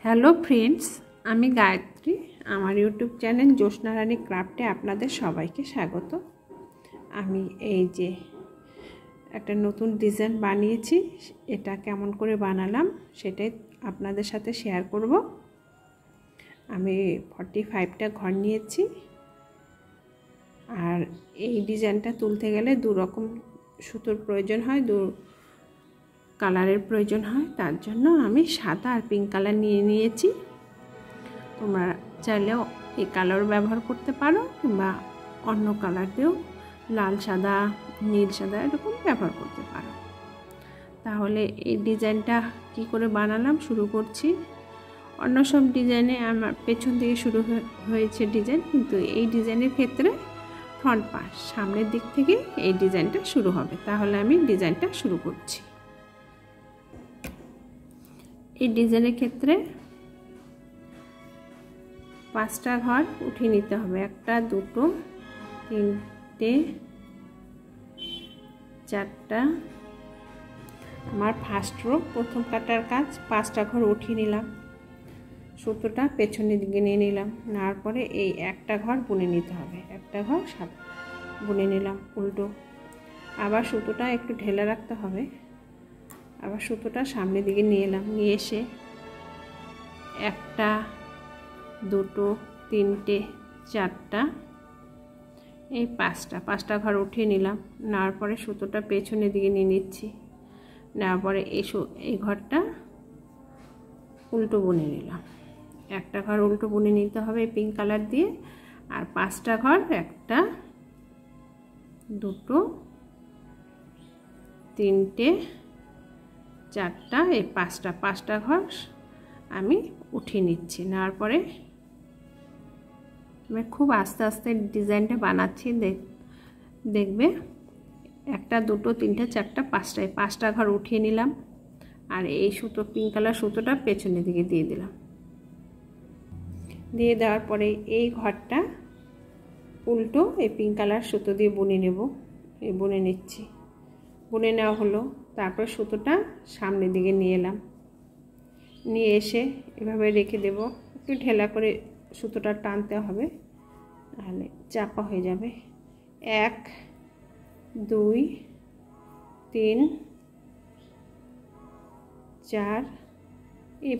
Hello friends, আমি গায়ত্রী। আমার YouTube channel জ্যোৎস্না রানী ক্রাফটে আপনাদের সবাইকে স্বাগত। আমি এই যে একটা নতুন ডিজাইন বানিয়েছি, এটা কেমন করে বানালাম সেটাই আপনাদের সাথে শেয়ার করব। আমি 45টা ঘর নিয়েছি, আর এই ডিজাইনটা তুলতে গেলে দু রকম সুতোর প্রয়োজন হয়, দু কালারের প্রয়োজন হয়। তার জন্য আমি সাদা আর পিঙ্ক কালার নিয়েছি। তোমরা চাইলেও এই কালার ব্যবহার করতে পারো, কিংবা অন্য কালার দিয়েও লাল সাদা, নীল সাদা এরকম ব্যবহার করতে পারো। তাহলে এই ডিজাইনটা কি করে বানালাম শুরু করছি। অন্য সব ডিজাইনে আমার পেছন থেকে শুরু হয়েছে ডিজাইন, কিন্তু এই ডিজাইনের ক্ষেত্রে ফ্রন্ট পাশ সামনের দিক থেকে এই ডিজাইনটা শুরু হবে। তাহলে আমি ডিজাইনটা শুরু করছি। এই ডিজাইনের ক্ষেত্রে 5টা ঘর উঠিয়ে নিতে হবে। 1টা 2টো 3টে 4টা। আমার ফার্স্ট রো প্রথম কাটার কাজ 5টা ঘর উঠিয়ে নিলাম, সুতোটা পেছনের দিকে নিয়ে নিলাম, নেওয়ার পরে এই একটা ঘর বুনে নিতে হবে। একটা ঘর বুনে নিলাম উল্টো। আবার সুতোটা একটু ঢেলে রাখতে হবে। আবার সুতোটা সামনের দিকে নিয়ে এলাম, নিয়ে এসে 1টা 2টো 3টে 4টা এই 5টা ঘর উঠিয়ে নিলাম। নেওয়ার পরে সুতোটা পেছনের দিকে নিয়ে নিচ্ছি, নেওয়ার পরে এই ঘরটা উল্টো বুনে নিলাম। একটা ঘর উল্টো বুনে নিতে হবে পিঙ্ক কালার দিয়ে। আর 5টা ঘর 1টা 2টো 3টে 4টা এই 5টা ঘর আমি উঠিয়ে নিচ্ছি। নেওয়ার পরে আমি খুব আস্তে আস্তে ডিজাইনটা বানাচ্ছি, দেখবে 1টা 2টো 3টে 4টা 5টা ঘর উঠিয়ে নিলাম। আর এই সুতো পিঙ্ক কালার সুতোটা পেছনের দিকে দিয়ে দিলাম। দিয়ে দেওয়ার পরে এই ঘরটা উল্টো এই পিঙ্ক কালার সুতো দিয়ে বুনে নেব। এই বুনে নিচ্ছি, বুনে নেওয়া হলো। তারপর সুতোটা সামনের দিকে নিয়ে এলাম, নিয়ে এসে এভাবে রেখে দেব। একটু ঢেলা করে সুতোটা টানতে হবে, তাহলে চাপা হয়ে যাবে। 1 2 3 4 এই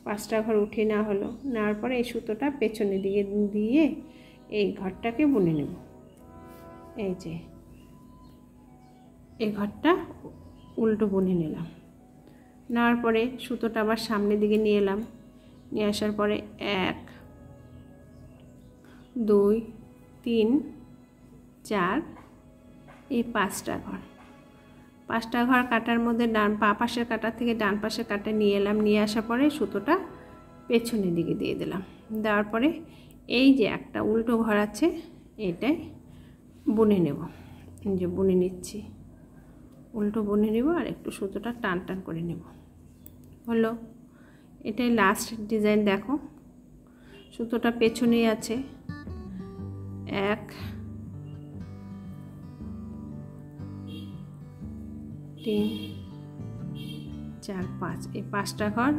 5টা ঘর উঠিয়ে নেওয়া হলো। নেওয়ার পরে এই সুতোটা পেছনের দিকে দিয়ে এই ঘরটাকে বুনে নেব। এই যে এই ঘরটা উল্টো বুনে নিলাম। নেওয়ার পরে সুতোটা আবার সামনের দিকে নিয়ে এলাম, নিয়ে আসার পরে 1 2 3 4 এই 5টা ঘর কাটার মধ্যে বাঁ পাশের কাটা থেকে ডান পাশের কাটা নিয়ে এলাম। নিয়ে আসার পরে সুতোটা পেছনের দিকে দিয়ে দিলাম। দেওয়ার পরে এই যে একটা উল্টো ঘর আছে, এটাই বুনে নেব। যে বুনে নিচ্ছি, উল্টো বুনে নেব আর একটু সুতোটা টান টান করে নেব। হলো, এটাই লাস্ট ডিজাইন। দেখো সুতোটা পেছনেই আছে। 1 3 4 5 এই 5টা ঘর।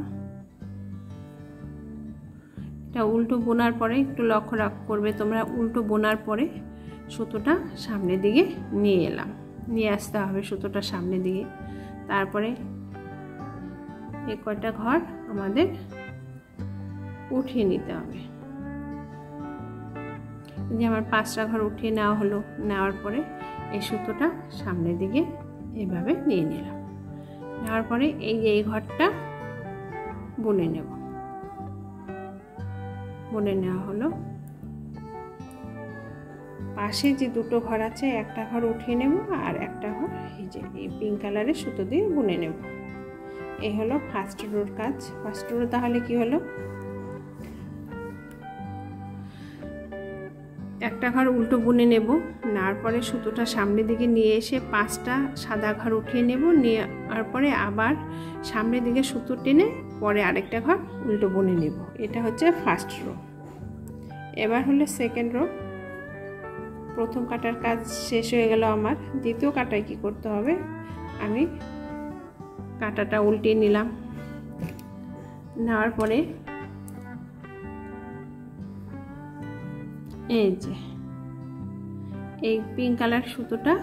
এটা উল্টো বোনার পরে একটু লক্ষ্য করবে তোমরা, উল্টো বোনার পরে সুতোটা সামনের দিকে নিয়ে এলাম, নিয়ে আসতে হবে সুতোটা সামনের দিকে। তারপরে এই কয়টা ঘর আমাদের উঠিয়ে নিতে হবে। যে আমার 5টা ঘর উঠিয়ে নেওয়া হলো। নেওয়ার পরে এই সুতোটা সামনের দিকে এইভাবে নিয়ে নিলাম। নেওয়ার পরে এই ঘরটা বুনে নেব। বুনে নেওয়া হলো। পাশে যে 2টো ঘর আছে, একটা ঘর উঠিয়ে নেব আর একটা ঘর এই যে এই পিঙ্ক কালারের সুতো দিয়ে বুনে নেব। এই হলো ফার্স্ট রোর কাজ। ফার্স্ট রো তাহলে কি হলো, একটা ঘর উল্টো বুনে নেব। নেওয়ার পরে সুতোটা সামনের দিকে নিয়ে এসে 5টা সাদা ঘর উঠিয়ে নেব। নেওয়ার পরে আবার সামনের দিকে সুতো টেনে পরে আরেকটা ঘর উল্টো বুনে নেব। এটা হচ্ছে ফার্স্ট রো। এবার হলো সেকেন্ড রো। প্রথম কাটার কাজ শেষ হয়ে গেল আমার। দ্বিতীয় কাটায় কি করতে হবে, আমি কাটাটা উল্টিয়ে নিলাম। নেওয়ার পরে এই যে এই পিঙ্ক কালার সুতোটা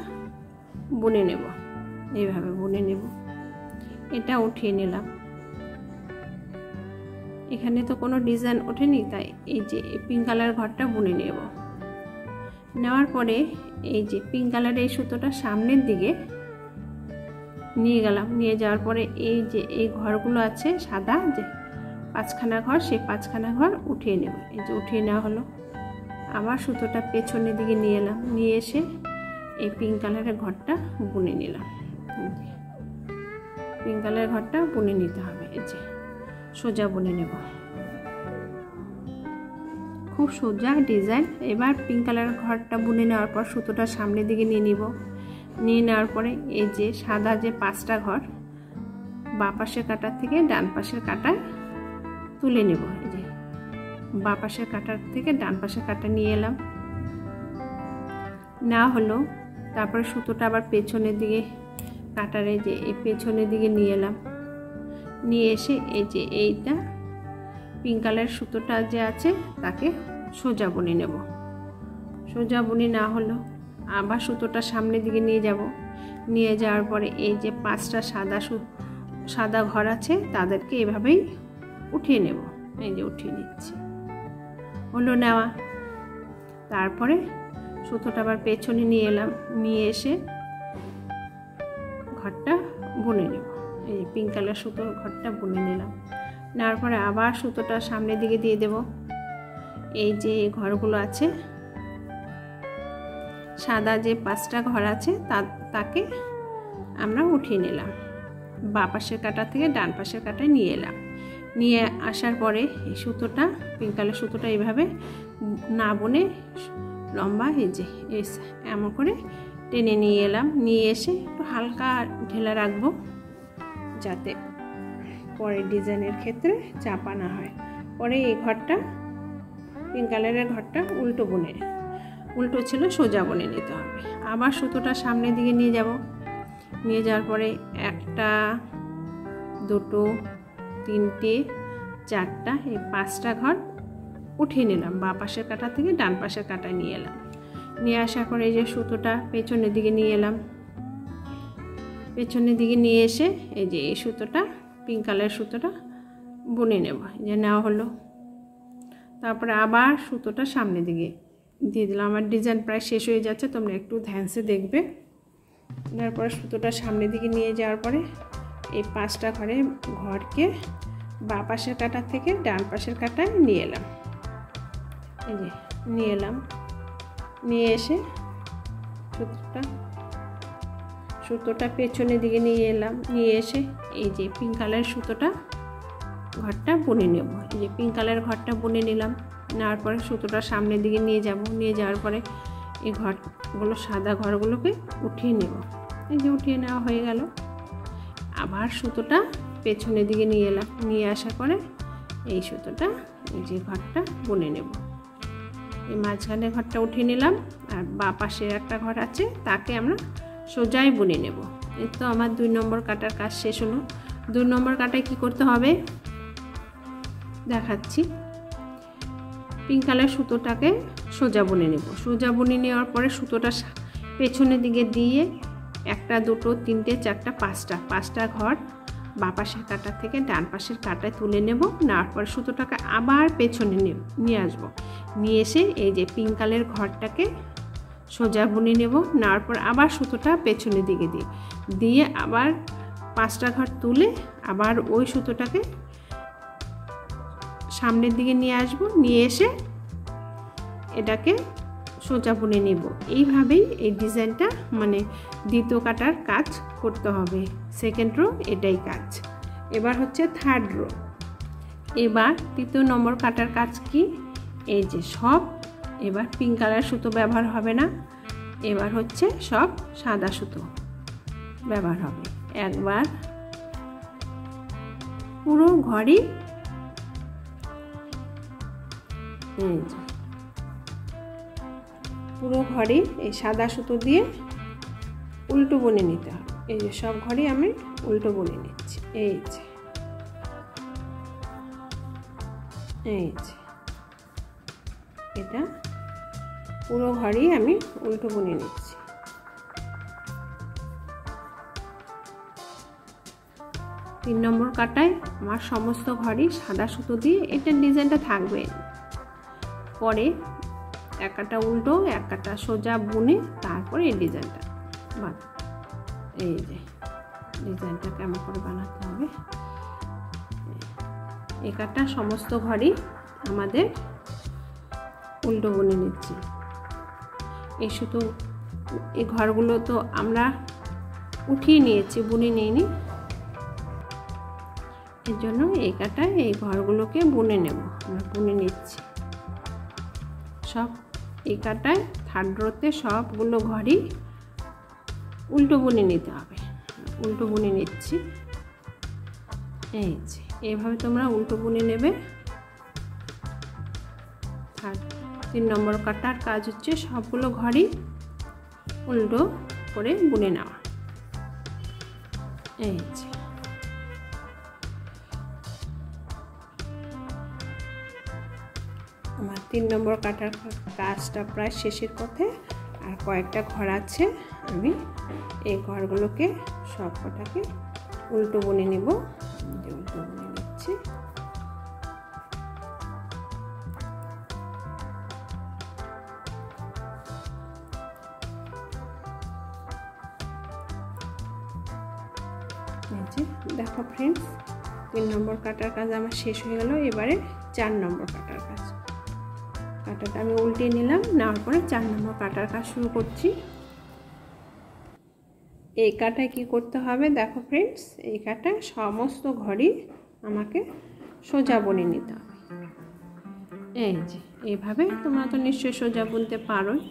বুনে নেব, এইভাবে বুনে নেব। এটা উঠিয়ে নিলাম, এখানে তো কোনো ডিজাইন ওঠেনি, তাই এই যে পিঙ্ক কালার ঘরটা বুনে নেব। নেওয়ার পরে এই যে পিঙ্ক কালারের এই সুতোটা সামনের দিকে নিয়ে গেলাম। নিয়ে যাওয়ার পরে এই যে এই ঘরগুলো আছে সাদা যে 5খানা ঘর, সেই 5খানা ঘর উঠিয়ে নেব। এই যে উঠিয়ে নেওয়া হলো। আবার সুতোটা পেছনের দিকে নিয়ে এলাম, নিয়ে এসে এই পিঙ্ক কালারের ঘরটা বুনে নিলাম। পিঙ্ক কালারের ঘরটা বুনে নিতে হবে, এই যে সোজা বুনে নেব, খুব সোজা ডিজাইন। এবার পিঙ্ক কালারের ঘরটা বুনে নেওয়ার পর সুতোটা সামনের দিকে নিয়ে নিব। নিয়ে নেওয়ার পরে এই যে সাদা যে 5টা ঘর বাঁ পাশের কাটার থেকে ডান পাশের কাটায় তুলে নেব। এই যে বাঁ পাশের কাটার থেকে ডান পাশের কাটা নিয়ে এলাম, না হলো। তারপরে সুতোটা আবার পেছনের দিকে কাটারে যে এই পেছনের দিকে নিয়ে এলাম। নিয়ে এসে এই যে এইটা পিঙ্ক কালারের সুতোটা যে আছে তাকে সোজা বুনে নেব। সোজা বুনে না হলো আবার সুতোটা সামনের দিকে নিয়ে যাব। নিয়ে যাওয়ার পরে এই যে 5টা সাদা ঘর আছে তাদেরকে এভাবেই উঠিয়ে নেব। এই যে উঠিয়ে নিচ্ছি, হলো নেওয়া। তারপরে সুতোটা আবার পেছনে নিয়ে এলাম, নিয়ে এসে ঘরটা বুনে নেব। এই যে পিঙ্ক কালার সুতোর ঘরটা বুনে নিলাম। নেওয়ার পরে আবার সুতোটা সামনের দিকে দিয়ে দেব। এই যে ঘরগুলো আছে সাদা যে 5টা ঘর আছে তাকে আমরা উঠিয়ে নিলাম। বাঁ পাশের কাটা থেকে ডান পাশের কাটায় নিয়ে এলাম। নিয়ে আসার পরে এই সুতোটা পিঙ্ক কালার সুতোটা এইভাবে না বুনে লম্বা এই যে এমন করে টেনে নিয়ে এলাম। নিয়ে এসে একটু হালকা ঢেলা রাখবো যাতে পরের ডিজাইনের ক্ষেত্রে চাপা না হয়। পরে এই ঘরটা পিঙ্ক কালারের ঘরটা উল্টো ছিল, সোজা বুনে নিতে হবে। আবার সুতোটা সামনের দিকে নিয়ে যাব। নিয়ে যাওয়ার পরে 1টা 2টো 3টে 4টা এই 5টা ঘর উঠিয়ে নিলাম। বাঁ পাশের কাটা থেকে ডান পাশের কাটায় নিয়ে এলাম। নিয়ে আসার পরে এই যে সুতোটা পেছনের দিকে নিয়ে এলাম। পেছনের দিকে নিয়ে এসে এই যে এই সুতোটা পিঙ্ক কালারের সুতোটা বুনে নেব। যে নেওয়া হলো। তারপরে আবার সুতোটা সামনের দিকে দিয়ে দিলাম। আমার ডিজাইন প্রায় শেষ হয়ে যাচ্ছে, তোমরা একটু ধ্যানসে দেখবে। তারপরে সুতোটা সামনের দিকে নিয়ে যাওয়ার পরে এই 5টা ঘরকে বাঁ পাশের কাটা থেকে ডান পাশের কাটায় নিয়ে এলাম। এই যে নিয়ে এলাম। নিয়ে এসে সুতোটা পেছনের দিকে নিয়ে এলাম। নিয়ে এসে এই যে পিঙ্ক কালারের সুতোটা ঘরটা বুনে নেব। এই যে পিঙ্ক কালারের ঘরটা বুনে নিলাম। নেওয়ার পরে সুতোটা সামনের দিকে নিয়ে যাব। নিয়ে যাওয়ার পরে এই ঘরগুলো সাদা ঘরগুলোকে উঠিয়ে নেব। এই যে উঠিয়ে নেওয়া হয়ে গেল। আবার সুতোটা পেছনের দিকে নিয়ে এলাম। নিয়ে আসার পরে এই সুতোটা এই যে ঘরটা বুনে নেব। এই মাঝখানে ঘরটা উঠিয়ে নিলাম। আর বাঁ পাশের একটা ঘর আছে তাকে আমরা সোজাই বুনে নেব। এই তো আমার 2 নম্বর কাটার কাজ শেষ হলো। 2 নম্বর কাটায় কি করতে হবে দেখাচ্ছি। পিঙ্ক কালার সুতোটাকে সোজা বুনে নেব। সোজা বুনে নেওয়ার পরে সুতোটা পেছনের দিকে দিয়ে 1টা 2টো 3টে 4টা 5টা ঘর বাঁ পাশের কাটা থেকে ডান পাশের কাটায় তুলে নেব। নেওয়ার পরে সুতোটাকে আবার পেছনে নিয়ে আসব। নিয়ে এসে এই যে পিঙ্ক কালারের ঘরটাকে সোজা বুনে নেব। নেওয়ার পর আবার সুতোটা পেছনের দিকে দিয়ে আবার 5টা ঘর তুলে আবার ওই সুতোটাকে সামনের দিকে নিয়ে আসব। নিয়ে এসে এটাকে সোজা বুনে নেব। এইভাবেই এই ডিজাইনটা মানে দ্বিতীয় কাটার কাজ করতে হবে। সেকেন্ড রো এটাই কাজ। এবার হচ্ছে থার্ড রো। এবার 3 নম্বর কাটার কাজ কি, এই যে সব এবার পিঙ্ক কালার সুতো ব্যবহার হবে না, এবার হচ্ছে সব সাদা সুতো ব্যবহার হবে। একবার পুরো ঘরই এই সাদা সুতো দিয়ে উল্টো বুনে নিতে হবে। এই যে সব ঘরই আমি উল্টো বুনে নিচ্ছি। এই যে এই যে এটা পুরো ঘরই আমি উল্টো বুনে নিচ্ছি। তিন নম্বর কাটায় আমার সমস্ত ঘরই সাদা সুতো দিয়ে এটা ডিজাইনটা থাকবে। পরে এক কাটা উল্টো এক কাটা সোজা বুনে তারপরে এই ডিজাইনটা এই যে ডিজাইনটা কেমন করে বানাতে হবে। এই কাটা সমস্ত ঘরই আমাদের উল্টো বুনে নিচ্ছি। এই সুতো এই ঘরগুলো তো আমরা উঠিয়ে নিয়েছি, বুনে নিইনি, এর জন্য এই কাটায় এই ঘরগুলোকে বুনে নেব। আমরা বুনে নিচ্ছি সব। এই কাটায় থার্ড রোতে সবগুলো ঘরই উল্টো বুনে নিতে হবে। উল্টো বুনে নিচ্ছি। এই যে এইভাবে তোমরা উল্টো বুনে নেবে। তিন নম্বর কাটার কাজ হচ্ছে সবগুলো ঘরই উল্টো করে বুনে নেওয়া। এই যে আমার তিন নম্বর কাটার কাজটা প্রায় শেষের পথে, আর কয়েকটা ঘর আছে। আমি এই ঘরগুলোকে সব কটাকে উল্টো বুনে নেব। উল্টো বুনে নিচ্ছি। দেখো ফ্রেন্ডস, তিন নম্বর কাটার কাজ আমার শেষ হয়ে গেল। এবারে চার নম্বর কাটার কাজ। কাটাটা আমি উল্টিয়ে নিলাম, নেওয়ার পরে চার নম্বর কাটার কাজ শুরু করছি। এই কাটায় কি করতে হবে দেখো ফ্রেন্ডস, এই কাটায় সমস্ত ঘরই আমাকে সোজা বুনে নিতে হবে। এই যে এইভাবে তোমরা তো নিশ্চয়ই সোজা বুনতে পারোই।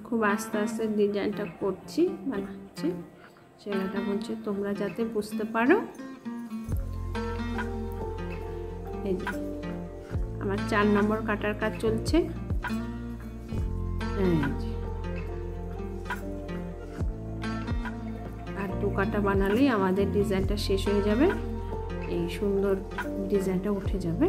খুব আস্তে আস্তে ডিজাইনটা করছি, বানাচ্ছি, সেটা বলছি তোমরা যাতে বুঝতে পারো। এই যে আমার চার নম্বর কাটার কাজ চলছে। আর দু কাটা বানালেই আমাদের ডিজাইনটা শেষ হয়ে যাবে। এই সুন্দর ডিজাইনটা উঠে যাবে।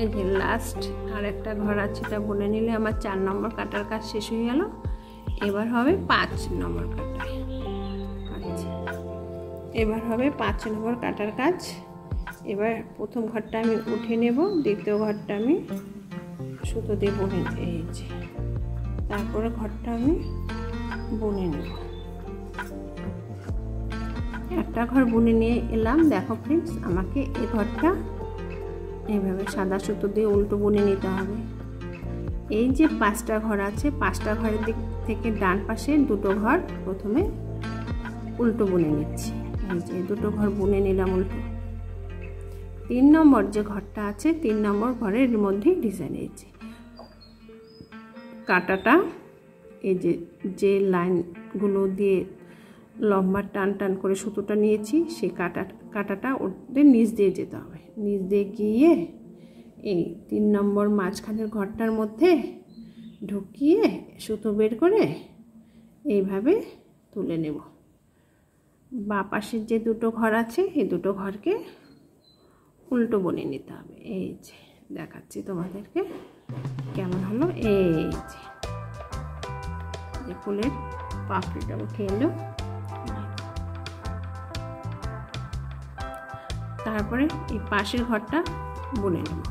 এই যে লাস্ট আর একটা ঘর আছে, এটা বুনে নিলে আমার চার নম্বর কাটার কাজ শেষ হয়ে গেল। এবার হবে পাঁচ নম্বর কাটায়। এবার হবে পাঁচ নম্বর কাটার কাজ। এবার প্রথম ঘরটা আমি উঠে নেব, দ্বিতীয় ঘরটা আমি সুতো দিয়ে বুনে, এই যে তারপরে ঘরটা আমি বুনে নেব। একটা ঘর বুনে নিয়ে এলাম। দেখো ফ্রেন্ডস, আমাকে এই ঘরটা এইভাবে সাদা সুতো দিয়ে উল্টো বুনে নিতে হবে। এই যে পাঁচটা ঘর আছে, পাঁচটা ঘরের দিক থেকে ডান পাশে দুটো ঘর প্রথমে উল্টো বুনে নিচ্ছি। এই যে দুটো ঘর বুনে নিলাম উল্টো। তিন নম্বর যে ঘরটা আছে, তিন নম্বর ঘরের মধ্যে ডিজাইন হয়েছে। কাটাটা এই যে লাইনগুলো দিয়ে লম্বা টান টান করে সুতোটা নিয়েছি, সেই কাটাটা ওদের নিচ দিয়ে যেতে হবে। নিচ দিয়ে গিয়ে এই তিন নম্বর মাঝখানের ঘরটার মধ্যে ঢুকিয়ে সুতো বের করে এইভাবে তুলে নেব। বাঁ পাশের যে দুটো ঘর আছে, এই দুটো ঘরকে উল্টো বুনে নিতে হবে। এই যে দেখাচ্ছি তোমাদেরকে কেমন হলো। এই যে ফুলের পাপড়িটা উঠে এলো। তারপরে এই পাশের ঘরটা বুনে নেব।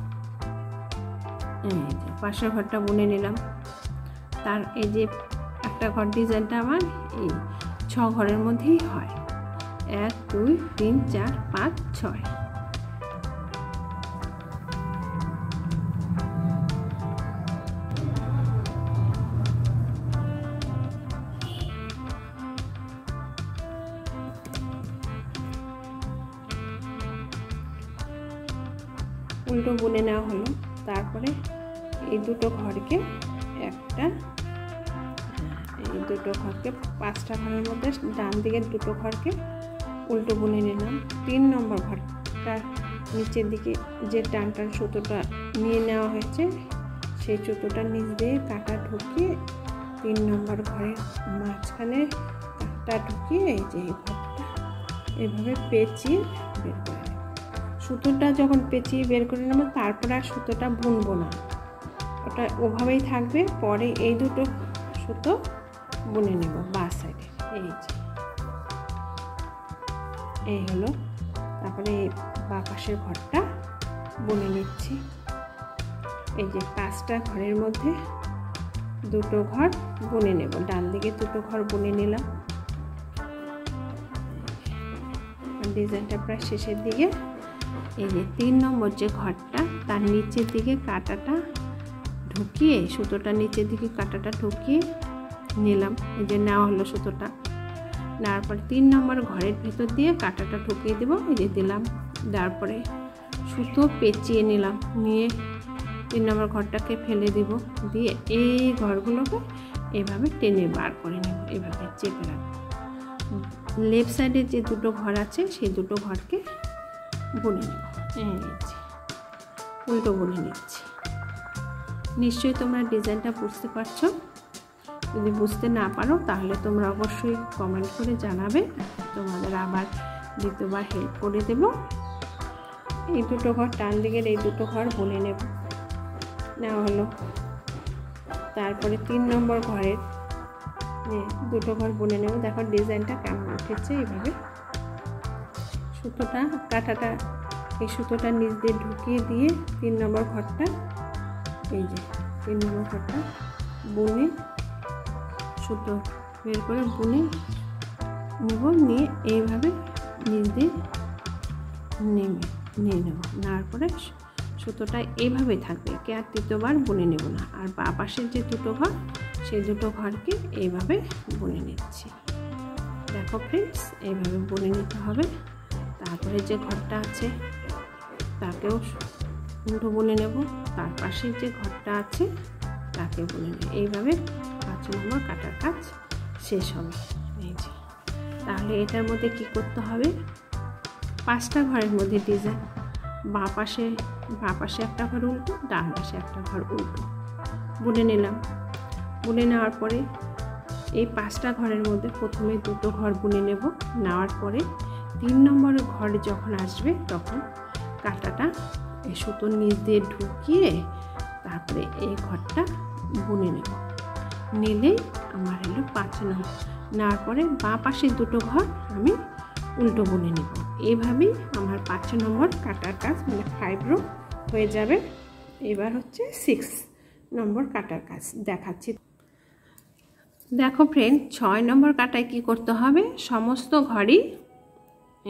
এই যে পাশের ঘরটা বুনে নিলাম। তার এই যে একটা ঘর ডিজাইনটা আমার এই 6 ঘরের মধ্যেই হয়। 1 2 3 4 5 6। উল্টো বুনে নেওয়া হলো। তারপরে এই দুটো ঘরকে একটা এই দুটো ঘরকে 5টা ঘরের মধ্যে ডান দিকের দুটো ঘরকে উল্টো বুনে নিলাম। 3 নম্বর ঘরটা নিচের দিকে যে টান সুতোটা নিয়ে নেওয়া হয়েছে সেই সুতোটা নিচ দিয়ে কাটা ঢুকিয়ে 3 নম্বর ঘরের মাঝখানে কাটা ঢুকিয়ে এই যে ঘরটা এভাবে পেঁচিয়ে বের করে নেব। সুতোটা যখন পেঁচিয়ে বের করে নেব তারপর আর সুতোটা বুনবো না, ওটা ওভাবেই থাকবে। পরে এই দুটো সুতো বুনে নেব বাঁ সাইডে। এই হলো, তারপরে এই বাঁ পাশের ঘরটা বুনে নিচ্ছি। এই যে 5টা ঘরের মধ্যে দুটো ঘর বুনে নেব, ডান দিকে দুটো ঘর বুনে নিলাম। ডিজাইনটা প্রায় শেষের দিকে। এই যে 3 নম্বর যে ঘরটা তার নিচের দিকে কাটাটা ঢুকিয়ে সুতোটা নিচের দিকে কাটাটা ঢুকিয়ে নিলাম। এই যে নেওয়া হলো সুতোটা, নেওয়ার পর 3 নম্বর ঘরের ভিতর দিয়ে কাটাটা ঢুকিয়ে দেবো। এই যে দিলাম, তারপরে সুতো পেঁচিয়ে নিলাম, নিয়ে 3 নম্বর ঘরটাকে ফেলে দিব, দিয়ে এই ঘরগুলোকে এভাবে টেনে বার করে নেব, এভাবে চেপে রাখবো। লেফট সাইডে যে দুটো ঘর আছে সেই দুটো ঘরকে বুনে নেব। উল্টো বুনে নিচ্ছি। নিশ্চয়ই তোমরা ডিজাইনটা বুঝতে পারছো। যদি বুঝতে না পারো তাহলে তোমরা অবশ্যই কমেন্ট করে জানাবে, তোমাদের আবার দ্বিতীয়বার হেল্প করে দেব। এই দুটো ঘর ডান দিকের এই দুটো ঘর বুনে নেওয়া হলো। তারপরে 3 নম্বর ঘরের দুটো ঘর বুনে নেব। দেখো ডিজাইনটা কেমন উঠেছে। এইভাবে সুতোটা কাটাটা এই সুতোটা নিচ দিয়ে ঢুকিয়ে দিয়ে 3 নম্বর ঘরটা, এই যে 3 নম্বর ঘরটা বুনে সুতো বের করে বুনে নেব, নিয়ে এইভাবে নিচ দিয়ে নিয়ে নেব। নেওয়ার পরে সুতোটা এইভাবে থাকবে, কে আর তৃতীয়বার বুনে নেব না। আর বাঁ পাশের যে দুটো ঘর সেই দুটো ঘরকে এইভাবে বুনে নিচ্ছি। দেখো ফ্রেন্ডস, এইভাবে বুনে নিতে হবে। তারপরে যে ঘরটা আছে তাকেও উল্টো বুনে নেব, তার পাশের যে ঘরটা আছে তাকে বুনে নেব। এইভাবে 5 নম্বর কাটার কাজ শেষ হবে। এই যে, তাহলে এটার মধ্যে কি করতে হবে, 5টা ঘরের মধ্যে ডিজাইন, বাঁ পাশে একটা ঘর উল্টো, ডান পাশে একটা ঘর উল্টো বুনে নিলাম। বুনে নেওয়ার পরে এই 5টা ঘরের মধ্যে প্রথমে দুটো ঘর বুনে নেব। নেওয়ার পরে 3 নম্বর ঘর যখন আসবে তখন কাটাটা এই সুতোর নিচ দিয়ে ঢুকিয়ে তারপরে এই ঘরটা বুনে নেব। নিলেই আমার হলো 5 নম্বর। নেওয়ার পরে বাঁ পাশের দুটো ঘর আমি উল্টো বুনে নেব। এইভাবেই আমার 5 নম্বর কাটার কাজ মানে 5 রো হয়ে যাবে। এবার হচ্ছে 6 নম্বর কাটার কাজ দেখাচ্ছি। দেখো ফ্রেন্ড, 6 নম্বর কাটায় কি করতে হবে, সমস্ত ঘরই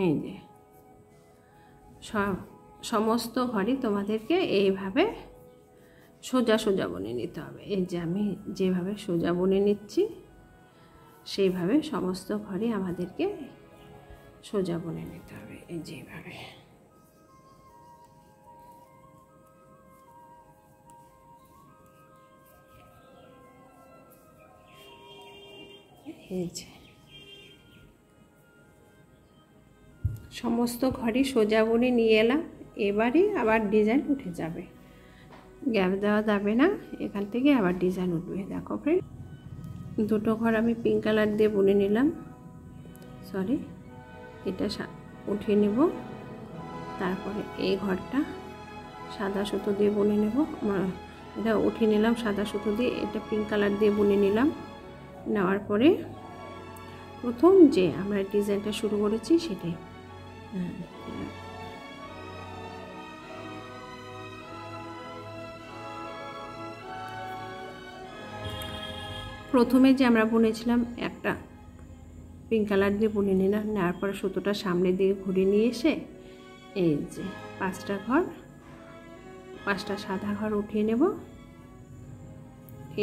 এই যে সমস্ত ঘরই তোমাদেরকে এইভাবে সোজা সোজা বুনে নিতে হবে। এই যে আমি যেভাবে সোজা বুনে নিচ্ছি সেইভাবে সমস্ত ঘরই আমাদেরকে সোজা বুনে নিতে হবে। এই যেভাবে এই যে সমস্ত ঘরই সোজা বুনে নিয়ে এলাম। এবারে আবার ডিজাইন উঠে যাবে, গ্যাপ দেওয়া যাবে না, এখান থেকে আবার ডিজাইন উঠবে। দেখো ফ্রেন্ড, দুটো ঘর আমি পিঙ্ক কালার দিয়ে বুনে নিলাম, সরি এটা উঠিয়ে নেব। তারপরে এই ঘরটা সাদা সুতো দিয়ে বুনে নেব, এটা উঠিয়ে নিলাম সাদা সুতো দিয়ে, এটা পিঙ্ক কালার দিয়ে বুনে নিলাম। নেওয়ার পরে প্রথম যে আমরা ডিজাইনটা শুরু করেছি সেটাই প্রথমে যে আমরা বুনেছিলাম একটা পিঙ্ক কালার দিয়ে বুনে নিলাম। নেওয়ার পরে সুতোটা সামনের দিকে ঘুরিয়ে নিয়ে এসে এই যে 5টা ঘর, 5টা সাদা ঘর উঠিয়ে নেব।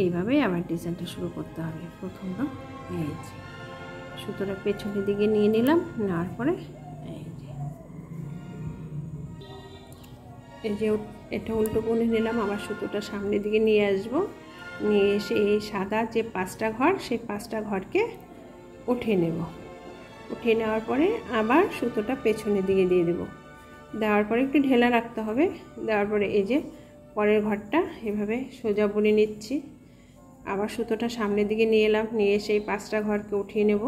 এইভাবে আবার ডিজাইনটা শুরু করতে হবে। প্রথমটা এই যে সুতোটা পেছনের দিকে নিয়ে নিলাম, নেওয়ার পরে এই যে এটা উল্টো বুনে নিলাম, আবার সুতোটা সামনের দিকে নিয়ে আসবো, নিয়ে এসে এই সাদা যে 5টা ঘর, সেই 5টা ঘরকে উঠিয়ে নেব। উঠিয়ে নেওয়ার পরে আবার সুতোটা পেছনের দিকে দিয়ে দেব। দেওয়ার পরে একটু ঢেলা রাখতে হবে। দেওয়ার পরে এই যে পরের ঘরটা এভাবে সোজা বুনে নিচ্ছি। আবার সুতোটা সামনের দিকে নিয়ে এলাম, নিয়ে এসে এই 5টা ঘরকে উঠিয়ে নেব।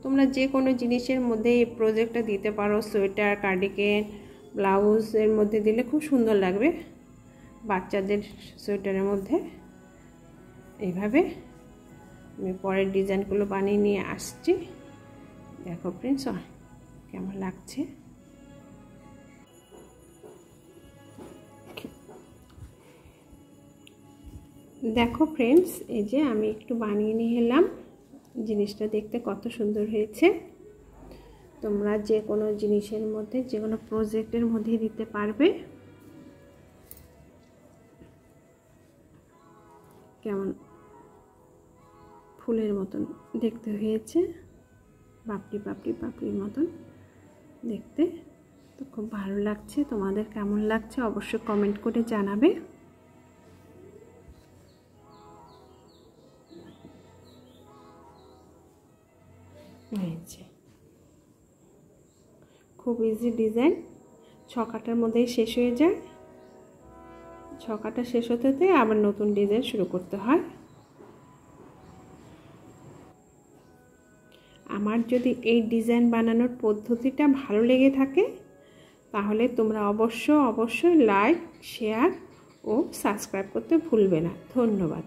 তোমরা যে কোনো জিনিসের মধ্যে এই প্রজেক্টটা দিতে পারো। সোয়েটার, কার্ডিগান, ব্লাউজের মধ্যে দিলে খুব সুন্দর লাগবে, বাচ্চাদের সোয়েটারের মধ্যে। এইভাবে আমি পরের ডিজাইনগুলো বানিয়ে নিয়ে আসছি। দেখো ফ্রেন্ডস কেমন লাগছে। দেখো ফ্রেন্ডস, এই যে আমি একটু বানিয়ে নিয়ে এলাম। জিনিসটা দেখতে কত সুন্দর হয়েছে। তোমরা যে কোনো জিনিসের মধ্যে, যে কোনো প্রজেক্টের মধ্যে দিতে পারবে। কেমন ফুলের মতন দেখতে হয়েছে, পাপড়ি পাপড়ি পাপড়ির মতন দেখতে। তো খুব ভালো লাগছে। তোমাদের কেমন লাগছে অবশ্যই কমেন্ট করে জানাবে। খুব ইজি ডিজাইন, 6 কাটার মধ্যেই শেষ হয়ে যায়। 6 কাটা শেষ হতে হতে আবার নতুন ডিজাইন শুরু করতে হয়। আমার যদি এই ডিজাইন বানানোর পদ্ধতিটা ভালো লেগে থাকে তাহলে তোমরা অবশ্যই লাইক, শেয়ার ও সাবস্ক্রাইব করতে ভুলবে না। ধন্যবাদ।